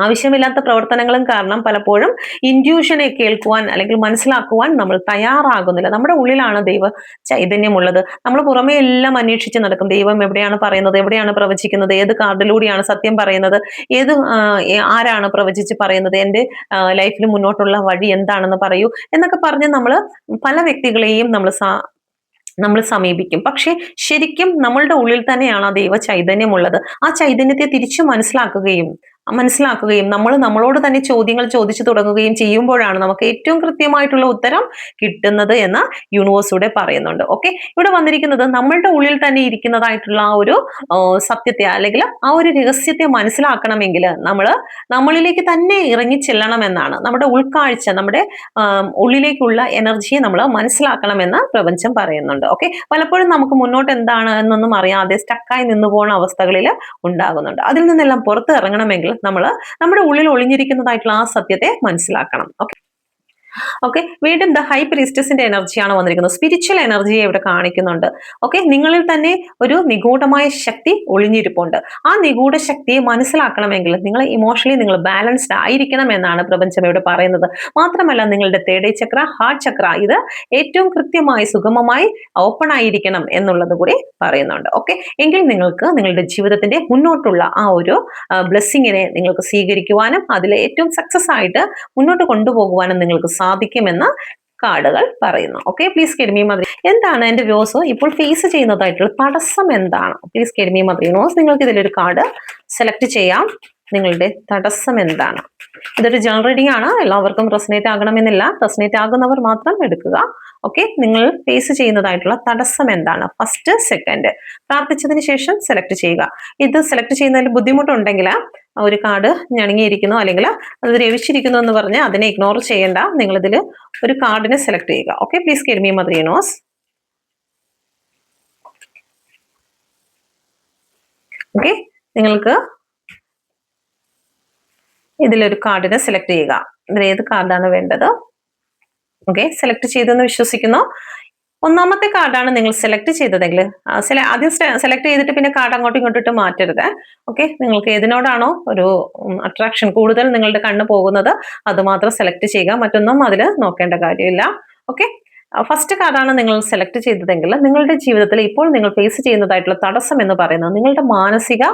ആവശ്യമില്ലാത്ത പ്രവർത്തനങ്ങളും കാരണം പലപ്പോഴും ഇൻഡ്യൂഷനെ കേൾക്കുവാൻ അല്ലെങ്കിൽ മനസ്സിലാക്കുവാൻ നമ്മൾ തയ്യാറാകുന്നില്ല. നമ്മുടെ ഉള്ളിലാണ് ദൈവ ചൈതന്യമുള്ളത്. നമ്മൾ പുറമേ എല്ലാം അന്വേഷിച്ച് നടക്കും. ദൈവം എവിടെയാണ് പറയുന്നത്, എവിടെയാണ് പ്രവചിക്കുന്നത്, ഏത് കാർഡിലൂടെയാണ് സത്യം പറയുന്നത്, ആരാണ് പ്രവചിച്ച് പറയുന്നത്, എൻ്റെ ലൈഫിൽ മുന്നോട്ടുള്ള വഴി എന്താണെന്ന് പറയൂ എന്നൊക്കെ പറഞ്ഞ് നമ്മൾ പല വ്യക്തികളെയും നമ്മൾ സമീപിക്കും. പക്ഷെ ശരിക്കും നമ്മളുടെ ഉള്ളിൽ തന്നെയാണ് ആ ദൈവ ചൈതന്യമുള്ളത്. ആ ചൈതന്യത്തെ തിരിച്ചു മനസ്സിലാക്കുകയും നമ്മൾ നമ്മളോട് തന്നെ ചോദ്യങ്ങൾ ചോദിച്ചു തുടങ്ങുകയും ചെയ്യുമ്പോഴാണ് നമുക്ക് ഏറ്റവും കൃത്യമായിട്ടുള്ള ഉത്തരം കിട്ടുന്നത് എന്ന് യൂണിവേഴ്സിലൂടെ പറയുന്നുണ്ട്. ഓക്കെ, ഇവിടെ വന്നിരിക്കുന്നത് നമ്മളുടെ ഉള്ളിൽ തന്നെ ഇരിക്കുന്നതായിട്ടുള്ള ആ ഒരു സത്യത്തെ, അല്ലെങ്കിൽ ആ ഒരു രഹസ്യത്തെ മനസ്സിലാക്കണമെങ്കിൽ നമ്മളിലേക്ക് തന്നെ ഇറങ്ങി ചെല്ലണമെന്നാണ്. നമ്മുടെ ഉൾക്കാഴ്ച, നമ്മുടെ ഉള്ളിലേക്കുള്ള എനർജിയെ നമ്മൾ മനസ്സിലാക്കണമെന്ന് പ്രപഞ്ചം പറയുന്നുണ്ട്. ഓക്കെ, പലപ്പോഴും നമുക്ക് മുന്നോട്ട് എന്താണ് എന്നൊന്നും അറിയാതെ സ്റ്റക്കായി നിന്നു പോകുന്ന അവസ്ഥകളിൽ ഉണ്ടാകുന്നുണ്ട്. അതിൽ നിന്നെല്ലാം പുറത്ത് ഇറങ്ങണമെങ്കിൽ നമ്മൾ നമ്മുടെ ഉള്ളിൽ ഒളിഞ്ഞിരിക്കുന്നതായിട്ടുള്ള ആ സത്യത്തെ മനസ്സിലാക്കണം. ഓക്കെ, വീണ്ടും ദ ഹൈ പ്രീസ്റ്റസിന്റെ എനർജിയാണ് വന്നിരിക്കുന്നത്. സ്പിരിച്വൽ എനർജിയെ ഇവിടെ കാണിക്കുന്നുണ്ട്. ഓക്കെ, നിങ്ങളിൽ തന്നെ ഒരു നിഗൂഢമായ ശക്തി ഒളിഞ്ഞിരിപ്പുണ്ട്. ആ നിഗൂഢ ശക്തിയെ മനസ്സിലാക്കണമെങ്കിൽ നിങ്ങൾ ബാലൻസ്ഡ് ആയിരിക്കണം എന്നാണ് പ്രപഞ്ചം ഇവിടെ പറയുന്നത്. മാത്രമല്ല നിങ്ങളുടെ തേർഡ് ഐ ചക്ര, ഹാർട്ട് ചക്ര, ഇത് ഏറ്റവും കൃത്യമായി സുഗമമായി ഓപ്പൺ ആയിരിക്കണം എന്നുള്ളത് കൂടി പറയുന്നുണ്ട്. ഓക്കെ, എങ്കിൽ നിങ്ങൾക്ക് നിങ്ങളുടെ ജീവിതത്തിന്റെ മുന്നോട്ടുള്ള ആ ഒരു ബ്ലെസ്സിങ്ങിനെ നിങ്ങൾക്ക് സ്വീകരിക്കുവാനും അതിൽ ഏറ്റവും സക്സസ് ആയിട്ട് മുന്നോട്ട് കൊണ്ടുപോകുവാനും നിങ്ങൾക്ക് സാധിക്കുമെന്ന് കാർഡുകൾ പറയുന്നു. Okay, please കെഡ്മി mother. എന്താണ് എന്റെ വ്യൂസ് ഇപ്പോൾ ഫേസ് ചെയ്യുന്നതായിട്ടുള്ള തടസ്സം എന്താണ്? Please കെഡ്മി mother universe. നിങ്ങൾക്ക് ഇതിലൊരു കാർഡ് സെലക്ട് ചെയ്യാം. നിങ്ങളുടെ തടസ്സം എന്താണ്? ഇതൊരു ജനറൽ റീഡിംഗ് ആണ്, എല്ലാവർക്കും റെസനേറ്റ് ആകണമെന്നില്ല. റെസനേറ്റ് ആകുന്നവർ മാത്രം എടുക്കുക. ഓക്കെ, നിങ്ങൾ ഫേസ് ചെയ്യുന്നതായിട്ടുള്ള തടസ്സം എന്താണ്? ഫസ്റ്റ്, സെക്കൻഡ് പ്രാർത്ഥിച്ചതിന് ശേഷം സെലക്ട് ചെയ്യുക. ഇത് സെലക്ട് ചെയ്യുന്നതിൽ ബുദ്ധിമുട്ടുണ്ടെങ്കിൽ ഒരു കാർഡ് ഞണങ്ങിയിരിക്കുന്നു അല്ലെങ്കിൽ അത് രവിച്ചിരിക്കുന്നു എന്ന് പറഞ്ഞ് അതിനെ ഇഗ്നോർ ചെയ്യേണ്ട. നിങ്ങൾ ഇതിൽ ഒരു കാർഡിനെ സെലക്ട് ചെയ്യുക. Okay, please give me mother universe. Okay, നിങ്ങൾക്ക് ഇതിലൊരു കാർഡിനെ സെലക്ട് ചെയ്യുക. ഇതിൽ ഏത് കാർഡാണ് വേണ്ടത്? ഓക്കെ, സെലക്ട് ചെയ്തെന്ന് വിശ്വസിക്കുന്നു. ഒന്നാമത്തെ കാർഡാണ് നിങ്ങൾ സെലക്ട് ചെയ്തതെങ്കിൽ ആദ്യം സെലക്ട് ചെയ്തിട്ട് പിന്നെ കാർഡ് അങ്ങോട്ടും ഇങ്ങോട്ടിട്ട് മാറ്റരുത്. ഓക്കെ, നിങ്ങൾക്ക് ഏതിനോടാണോ ഒരു അട്രാക്ഷൻ കൂടുതൽ നിങ്ങളുടെ കണ്ണ് പോകുന്നത് അത് മാത്രം സെലക്ട് ചെയ്യുക. മറ്റൊന്നും അതിൽ നോക്കേണ്ട കാര്യമില്ല. ഓക്കെ, ഫസ്റ്റ് കാർഡാണ് നിങ്ങൾ സെലക്ട് ചെയ്തതെങ്കിൽ നിങ്ങളുടെ ജീവിതത്തിൽ ഇപ്പോൾ നിങ്ങൾ ഫേസ് ചെയ്യുന്നതായിട്ടുള്ള തടസ്സം എന്ന് പറയുന്നത് നിങ്ങളുടെ മാനസിക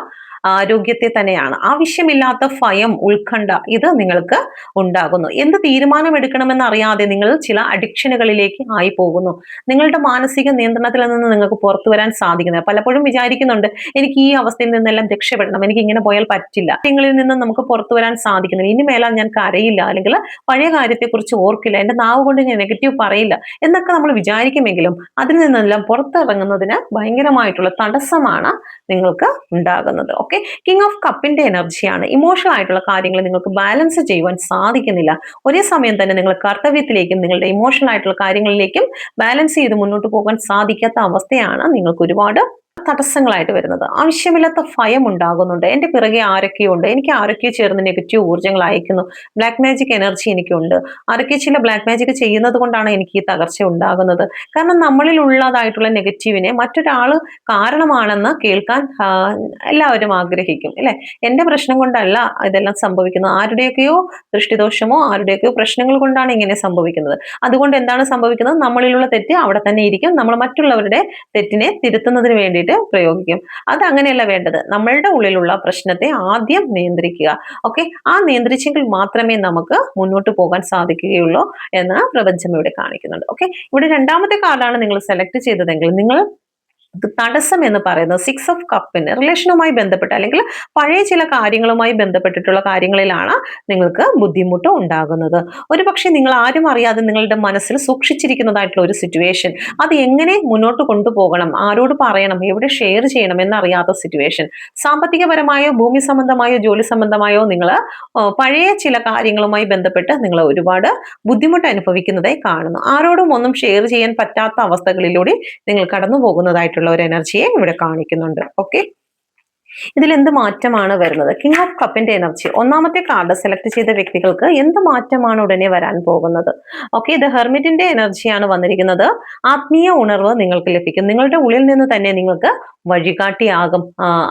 ആരോഗ്യത്തെ തന്നെയാണ്. ആവശ്യമില്ലാത്ത ഭയം, ഉത്കണ്ഠ ഇത് നിങ്ങൾക്ക് ഉണ്ടാകുന്നു. എന്ത് തീരുമാനം എടുക്കണമെന്ന് അറിയാതെ നിങ്ങൾ ചില അഡിക്ഷനുകളിലേക്ക് ആയി പോകുന്നു. നിങ്ങളുടെ മാനസിക നിയന്ത്രണത്തിൽ നിന്ന് നിങ്ങൾക്ക് പുറത്തു വരാൻ സാധിക്കുന്നത്. പലപ്പോഴും വിചാരിക്കുന്നുണ്ട്, എനിക്ക് ഈ അവസ്ഥയിൽ നിന്നെല്ലാം രക്ഷപ്പെടണം, എനിക്ക് ഇങ്ങനെ പോയാൽ പറ്റില്ല. നിങ്ങളിൽ നിന്ന് നമുക്ക് പുറത്തു വരാൻ സാധിക്കുന്നില്ല. ഇനി മേലാൽ ഞാൻ കരയില്ല, അല്ലെങ്കിൽ പഴയ കാര്യത്തെക്കുറിച്ച് ഓർക്കില്ല, എന്റെ നാവ് കൊണ്ട് ഞാൻ നെഗറ്റീവ് പറയില്ല എന്നൊക്കെ നമ്മൾ വിചാരിക്കുമെങ്കിലും അതിൽ നിന്നെല്ലാം പുറത്തിറങ്ങുന്നതിന് ഭയങ്കരമായിട്ടുള്ള തടസ്സമാണ് നിങ്ങൾക്ക് ഉണ്ടാകുന്നത്. ഓക്കെ, കിങ് ഓഫ് കപ്പിന്റെ എനർജിയാണ്. ഇമോഷണൽ ആയിട്ടുള്ള കാര്യങ്ങൾ നിങ്ങൾക്ക് ബാലൻസ് ചെയ്യുവാൻ സാധിക്കുന്നില്ല. ഒരേ സമയം തന്നെ നിങ്ങൾ കർത്തവ്യത്തിലേക്കും നിങ്ങളുടെ ഇമോഷണൽ ആയിട്ടുള്ള കാര്യങ്ങളിലേക്കും ബാലൻസ് ചെയ്ത് മുന്നോട്ട് പോകാൻ സാധിക്കാത്ത അവസ്ഥയാണ് നിങ്ങൾക്ക് ഒരുപാട് തടസ്സങ്ങളായിട്ട് വരുന്നത്. ആവശ്യമില്ലാത്ത ഭയം ഉണ്ടാകുന്നുണ്ട്. എന്റെ പിറകെ ആരൊക്കെയോ ഉണ്ട്, എനിക്ക് ആരൊക്കെയോ ചേർന്ന് നെഗറ്റീവ് ഊർജ്ജങ്ങൾ അയക്കുന്നു, ബ്ലാക്ക് മാജിക് എനർജി എനിക്കുണ്ട്, ആരൊക്കെ ചില ബ്ലാക്ക് മാജിക് ചെയ്യുന്നത് കൊണ്ടാണ് എനിക്ക് ഈ തകർച്ച ഉണ്ടാകുന്നത്. കാരണം നമ്മളിൽ ഉള്ളതായിട്ടുള്ള നെഗറ്റീവിനെ മറ്റൊരാൾ കാരണമാണെന്ന് കേൾക്കാൻ എല്ലാവരും ആഗ്രഹിക്കും അല്ലെ. എന്റെ പ്രശ്നം കൊണ്ടല്ല ഇതെല്ലാം സംഭവിക്കുന്നത്, ആരുടെയൊക്കെയോ ദൃഷ്ടിദോഷമോ ആരുടെയൊക്കെയോ പ്രശ്നങ്ങൾ കൊണ്ടാണ് ഇങ്ങനെ സംഭവിക്കുന്നത്. അതുകൊണ്ട് എന്താണ് സംഭവിക്കുന്നത്, നമ്മളിലുള്ള തെറ്റ് അവിടെ തന്നെ ഇരിക്കും, നമ്മൾ മറ്റുള്ളവരുടെ തെറ്റിനെ തിരുത്തുന്നതിന് വേണ്ടിയിട്ട് പ്രയോഗിക്കും. അത് അങ്ങനെയല്ല വേണ്ടത്. നമ്മളുടെ ഉള്ളിലുള്ള പ്രശ്നത്തെ ആദ്യം നിയന്ത്രിക്കുക. ഓക്കെ, ആ നിയന്ത്രിച്ചെങ്കിൽ മാത്രമേ നമുക്ക് മുന്നോട്ട് പോകാൻ സാധിക്കുകയുള്ളൂ എന്ന് പ്രപഞ്ചം ഇവിടെ കാണിക്കുന്നുണ്ട്. ഓക്കെ, ഇവിടെ രണ്ടാമത്തെ കാർഡാണ് നിങ്ങൾ സെലക്ട് ചെയ്തതെങ്കിൽ നിങ്ങൾ തടസ്സം എന്ന് പറയുന്നത് 6 ഓഫ് കപ്പിന് റിലേഷനുമായി ബന്ധപ്പെട്ട് അല്ലെങ്കിൽ പഴയ ചില കാര്യങ്ങളുമായി ബന്ധപ്പെട്ടിട്ടുള്ള കാര്യങ്ങളിലാണ് നിങ്ങൾക്ക് ബുദ്ധിമുട്ട് ഉണ്ടാകുന്നത്. ഒരു പക്ഷേ നിങ്ങൾ ആരും അറിയാതെ നിങ്ങളുടെ മനസ്സിൽ സൂക്ഷിച്ചിരിക്കുന്നതായിട്ടുള്ള ഒരു സിറ്റുവേഷൻ, അത് എങ്ങനെ മുന്നോട്ട് കൊണ്ടുപോകണം, ആരോട് പറയണം, എവിടെ ഷെയർ ചെയ്യണം എന്നറിയാത്ത സിറ്റുവേഷൻ. സാമ്പത്തികപരമായോ ഭൂമി സംബന്ധമായോ ജോലി സംബന്ധമായോ നിങ്ങൾ പഴയ ചില കാര്യങ്ങളുമായി ബന്ധപ്പെട്ട് നിങ്ങൾ ഒരുപാട് ബുദ്ധിമുട്ട് അനുഭവിക്കുന്നതായി കാണുന്നു. ആരോടും ഒന്നും ഷെയർ ചെയ്യാൻ പറ്റാത്ത അവസ്ഥകളിലൂടെ നിങ്ങൾ കടന്നു പോകുന്നതായിട്ടുള്ള ഒരു എനർജിയെ ഇവിടെ കാണിക്കുന്നുണ്ട്. ഓക്കെ, ഇതിൽ എന്ത് മാറ്റമാണ് വരുന്നത്? കിങ് ഓഫ് കപ്പിന്റെ എനർജി, ഒന്നാമത്തെ കാർഡ് സെലക്ട് ചെയ്ത വ്യക്തികൾക്ക് എന്ത് മാറ്റമാണ് ഉടനെ വരാൻ പോകുന്നത്? ഓക്കെ, ഇത് ഹെർമിറ്റിന്റെ എനർജിയാണ് വന്നിരിക്കുന്നത്. ആത്മീയ ഉണർവ് നിങ്ങൾക്ക് ലഭിക്കും. നിങ്ങളുടെ ഉള്ളിൽ നിന്ന് തന്നെ നിങ്ങൾക്ക് വഴികാട്ടിയാകും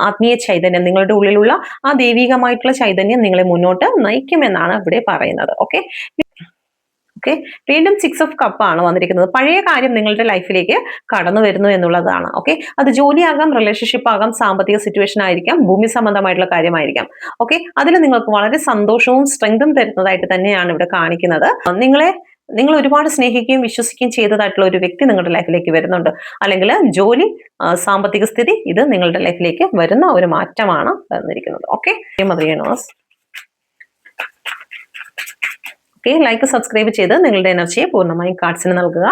ആത്മീയ ചൈതന്യം, നിങ്ങളുടെ ഉള്ളിലുള്ള ആ ദൈവികമായിട്ടുള്ള ചൈതന്യം നിങ്ങളെ മുന്നോട്ട് നയിക്കുമെന്നാണ് ഇവിടെ പറയുന്നത്. ഓക്കെ, ഓക്കെ, വീണ്ടും 6 ഓഫ് കപ്പ് ആണ് വന്നിരിക്കുന്നത്. പഴയ കാര്യം നിങ്ങളുടെ ലൈഫിലേക്ക് കടന്നു വരുന്നു എന്നുള്ളതാണ്. ഓക്കെ, അത് ജോലിയാകാം, റിലേഷൻഷിപ്പ് ആകാം, സാമ്പത്തിക സിറ്റുവേഷൻ ആയിരിക്കാം, ഭൂമി സംബന്ധമായിട്ടുള്ള കാര്യമായിരിക്കാം. ഓക്കെ, അതിൽ നിങ്ങൾക്ക് വളരെ സന്തോഷവും സ്ട്രെങ്തും തരുന്നതായിട്ട് തന്നെയാണ് ഇവിടെ കാണിക്കുന്നത്. നിങ്ങൾ ഒരുപാട് സ്നേഹിക്കുകയും വിശ്വസിക്കുകയും ചെയ്തതായിട്ടുള്ള ഒരു വ്യക്തി നിങ്ങളുടെ ലൈഫിലേക്ക് വരുന്നുണ്ട്. അല്ലെങ്കിൽ ജോലി, സാമ്പത്തിക സ്ഥിതി, ഇത് നിങ്ങളുടെ ലൈഫിലേക്ക് വരുന്ന ഒരു മാറ്റമാണ് വന്നിരിക്കുന്നത്. ഓക്കെ, ലൈക്ക് സബ്സ്ക്രൈബ് ചെയ്ത് നിങ്ങളുടെ എനർജിയെ പൂർണ്ണമായും കാർഡ്സിന് നൽകുക.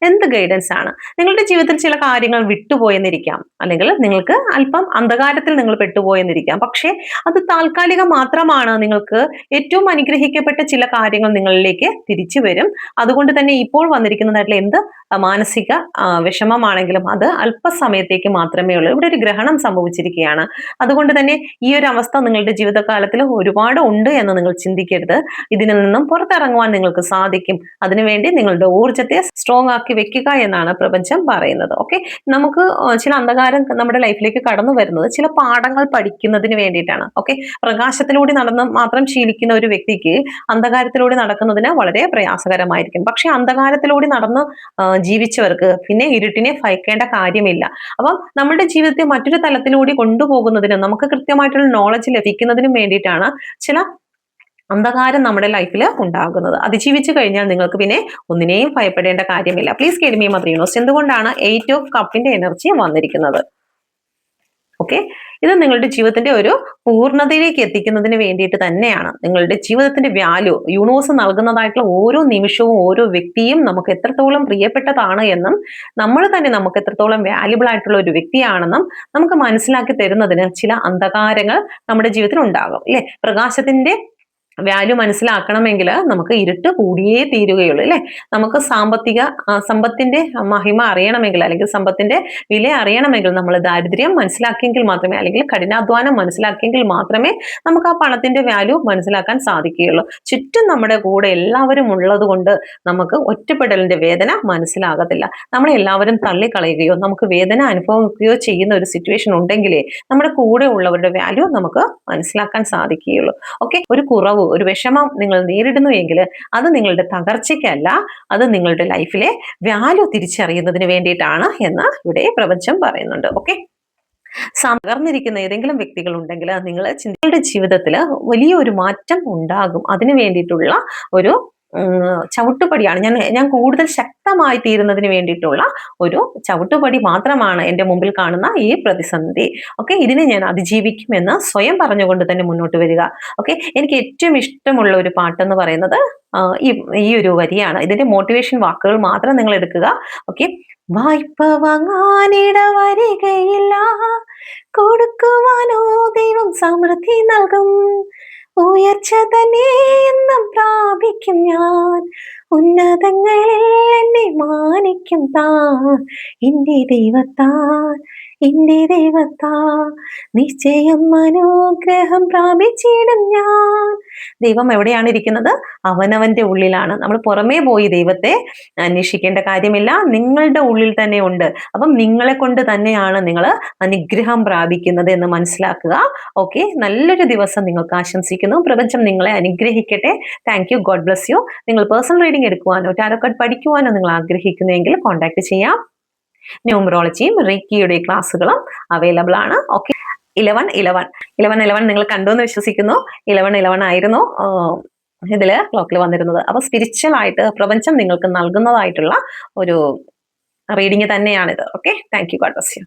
എന്ത് ഗൈഡൻസ് ആണ്? നിങ്ങളുടെ ജീവിതത്തിൽ ചില കാര്യങ്ങൾ വിട്ടുപോയെന്നിരിക്കാം, അല്ലെങ്കിൽ നിങ്ങൾക്ക് അല്പം അന്ധകാരത്തിൽ നിങ്ങൾ പെട്ടുപോയെന്നിരിക്കാം. പക്ഷേ അത് താൽക്കാലികം മാത്രമാണ്. നിങ്ങൾക്ക് ഏറ്റവും അനുഗ്രഹിക്കപ്പെട്ട ചില കാര്യങ്ങൾ നിങ്ങളിലേക്ക് തിരിച്ചു വരും. അതുകൊണ്ട് തന്നെ ഇപ്പോൾ വന്നിരിക്കുന്നതായിട്ടുള്ള എന്ത് മാനസിക വിഷമമാണെങ്കിലും അത് അല്പസമയത്തേക്ക് മാത്രമേ ഉള്ളൂ. ഇവിടെ ഒരു ഗ്രഹണം സംഭവിച്ചിരിക്കുകയാണ്. അതുകൊണ്ട് തന്നെ ഈ ഒരു അവസ്ഥ നിങ്ങളുടെ ജീവിതകാലത്തിൽ ഒരുപാട് ഉണ്ട് എന്ന് നിങ്ങൾ ചിന്തിക്കരുത്. ഇതിൽ നിന്നും പുറത്തിറങ്ങുവാൻ നിങ്ങൾക്ക് സാധിക്കും. അതിനുവേണ്ടി നിങ്ങളുടെ ഊർജ്ജത്തെ സ്ട്രോങ് ആക്കി വെക്കുക എന്നാണ് പ്രപഞ്ചം പറയുന്നത്. ഓക്കെ, നമുക്ക് ചില അന്ധകാരം നമ്മുടെ ലൈഫിലേക്ക് കടന്നു വരുന്നത് ചില പാഠങ്ങൾ പഠിക്കുന്നതിന് വേണ്ടിയിട്ടാണ്. ഓക്കെ, പ്രകാശത്തിലൂടെ നടന്ന് മാത്രം ശീലിക്കുന്ന ഒരു വ്യക്തിക്ക് അന്ധകാരത്തിലൂടെ നടക്കുന്നതിന് വളരെ പ്രയാസകരമായിരിക്കും. പക്ഷെ അന്ധകാരത്തിലൂടെ നടന്ന് ജീവിച്ചവർക്ക് പിന്നെ ഇരുട്ടിനെ ഭയക്കേണ്ട കാര്യമില്ല. അപ്പം നമ്മുടെ ജീവിതത്തെ മറ്റൊരു തലത്തിലൂടെ കൊണ്ടുപോകുന്നതിനും നമുക്ക് കൃത്യമായിട്ടുള്ള നോളജ് ലഭിക്കുന്നതിനും വേണ്ടിയിട്ടാണ് ചില അന്ധകാരം നമ്മുടെ ലൈഫിൽ ഉണ്ടാകുന്നത്. അതിജീവിച്ചു കഴിഞ്ഞാൽ നിങ്ങൾക്ക് പിന്നെ ഒന്നിനെയും ഭയപ്പെടേണ്ട കാര്യമില്ല. Please guide me mother universe, എന്തുകൊണ്ടാണ് 8 ഓഫ് കപ്പിന്റെ എനർജി വന്നിരിക്കുന്നത്? ഓക്കെ, ഇത് നിങ്ങളുടെ ജീവിതത്തിന്റെ ഒരു പൂർണ്ണതയിലേക്ക് എത്തിക്കുന്നതിന് വേണ്ടിയിട്ട് തന്നെയാണ്. നിങ്ങളുടെ ജീവിതത്തിന്റെ വാല്യൂ യൂണിവേഴ്സ് നൽകുന്നതായിട്ടുള്ള ഓരോ നിമിഷവും ഓരോ വ്യക്തിയും നമുക്ക് എത്രത്തോളം പ്രിയപ്പെട്ടതാണ് എന്നും നമ്മൾ തന്നെ നമുക്ക് എത്രത്തോളം വാല്യുബിൾ ആയിട്ടുള്ള ഒരു വ്യക്തിയാണെന്നും നമുക്ക് മനസ്സിലാക്കി തരുന്നതിന് ചില അന്ധകാരങ്ങൾ നമ്മുടെ ജീവിതത്തിൽ ഉണ്ടാകും അല്ലെ. പ്രകാശത്തിന്റെ വാല്യൂ മനസ്സിലാക്കണമെങ്കിൽ നമുക്ക് ഇരുട്ട് കൂടിയേ തീരുകയുള്ളൂ അല്ലെ. നമുക്ക് സമ്പത്തിന്റെ മഹിമ അറിയണമെങ്കിൽ, അല്ലെങ്കിൽ സമ്പത്തിന്റെ വില അറിയണമെങ്കിൽ നമ്മൾ ദാരിദ്ര്യം മനസ്സിലാക്കിയെങ്കിൽ മാത്രമേ, അല്ലെങ്കിൽ കഠിനാധ്വാനം മനസ്സിലാക്കിയെങ്കിൽ മാത്രമേ നമുക്ക് ആ പണത്തിന്റെ വാല്യൂ മനസ്സിലാക്കാൻ സാധിക്കുകയുള്ളൂ. ചുറ്റും നമ്മുടെ കൂടെ എല്ലാവരും ഉള്ളത് കൊണ്ട് നമുക്ക് ഒറ്റപ്പെടലിന്റെ വേദന മനസ്സിലാകത്തില്ല. നമ്മളെല്ലാവരും തള്ളിക്കളയുകയോ നമുക്ക് വേദന അനുഭവിക്കുകയോ ചെയ്യുന്ന ഒരു സിറ്റുവേഷൻ ഉണ്ടെങ്കിലേ നമ്മുടെ കൂടെ ഉള്ളവരുടെ വാല്യൂ നമുക്ക് മനസ്സിലാക്കാൻ സാധിക്കുകയുള്ളൂ. ഓക്കെ, ഒരു കുറവ്, ഒരു വിഷമം നിങ്ങൾ നേരിടുന്നു എങ്കിൽ അത് നിങ്ങളുടെ തകർച്ചയ്ക്കല്ല, അത് നിങ്ങളുടെ ലൈഫിലെ വാല്യൂ തിരിച്ചറിയുന്നതിന് വേണ്ടിയിട്ടാണ് എന്ന് ഇവിടെ പ്രപഞ്ചം പറയുന്നുണ്ട്. ഓക്കെ, തകർന്നിരിക്കുന്ന ഏതെങ്കിലും വ്യക്തികൾ ഉണ്ടെങ്കിൽ നിങ്ങൾ നിങ്ങളുടെ ജീവിതത്തിൽ വലിയൊരു മാറ്റം ഉണ്ടാകും. അതിന് വേണ്ടിയിട്ടുള്ള ഒരു ചവിട്ടുപടിയാണ്. ഞാൻ കൂടുതൽ ശക്തമായി തീരുന്നതിന് വേണ്ടിയിട്ടുള്ള ഒരു ചവിട്ടുപടി മാത്രമാണ് എൻ്റെ മുമ്പിൽ കാണുന്ന ഈ പ്രതിസന്ധി. ഓക്കെ, ഇതിനെ ഞാൻ അതിജീവിക്കുമെന്ന് സ്വയം പറഞ്ഞുകൊണ്ട് തന്നെ മുന്നോട്ട് വരിക. ഓക്കെ, എനിക്ക് ഏറ്റവും ഇഷ്ടമുള്ള ഒരു പാട്ടെന്ന് പറയുന്നത് ഈ ഈ ഒരു വരിയാണ്. ഇതിന്റെ മോട്ടിവേഷൻ വാക്കുകൾ മാത്രം നിങ്ങൾ എടുക്കുക. ഓക്കെ, വായ്പ വാങ്ങാനിട വരികയില്ല, കൊടുക്കുവാനോ ദൈവം സമൃദ്ധി നൽകും, ഉയർച്ച തന്നെ എന്നും പ്രാപിക്കും ഞാൻ, ഉന്നതങ്ങളിൽ എന്നെ മാനിക്കും താൻ, എന്റെ ദൈവത്താൽ എന്റെ ദൈവത്താൽ നിശ്ചയം അനുഗ്രഹം പ്രാപിച്ചിടും ഞാൻ. ദൈവം എവിടെയാണ് ഇരിക്കുന്നത്? അവനവന്റെ ഉള്ളിലാണ്. നമ്മൾ പുറമേ പോയി ദൈവത്തെ അന്വേഷിക്കേണ്ട കാര്യമില്ല, നിങ്ങളുടെ ഉള്ളിൽ തന്നെ ഉണ്ട്. അപ്പം നിങ്ങളെ കൊണ്ട് തന്നെയാണ് നിങ്ങൾ അനുഗ്രഹം പ്രാപിക്കുന്നത് എന്ന് മനസ്സിലാക്കുക. ഓക്കെ, നല്ലൊരു ദിവസം നിങ്ങൾക്ക് ആശംസിക്കുന്നു. പ്രപഞ്ചം നിങ്ങളെ അനുഗ്രഹിക്കട്ടെ. Thank you. God bless you. നിങ്ങൾ പേഴ്സണൽ റീഡിംഗ് എടുക്കുവാനോ ടാരോ കാർഡ് പഠിക്കുവാനോ നിങ്ങൾ ആഗ്രഹിക്കുന്നുവെങ്കിൽ കോൺടാക്ട് ചെയ്യാം. ന്യൂമറോളജിയും റേക്കിയുടെ ക്ലാസ്സുകളും അവൈലബിൾ ആണ്. ഓക്കെ, 11 നിങ്ങൾ കണ്ടു എന്ന് വിശ്വസിക്കുന്നു. 11 ആയിരുന്നു ഇതില് ക്ലോക്കിൽ വന്നിരുന്നത്. അപ്പൊ സ്പിരിച്വൽ ആയിട്ട് പ്രപഞ്ചം നിങ്ങൾക്ക് നൽകുന്നതായിട്ടുള്ള ഒരു റീഡിംഗ് തന്നെയാണിത്. Okay, thank you. God bless you.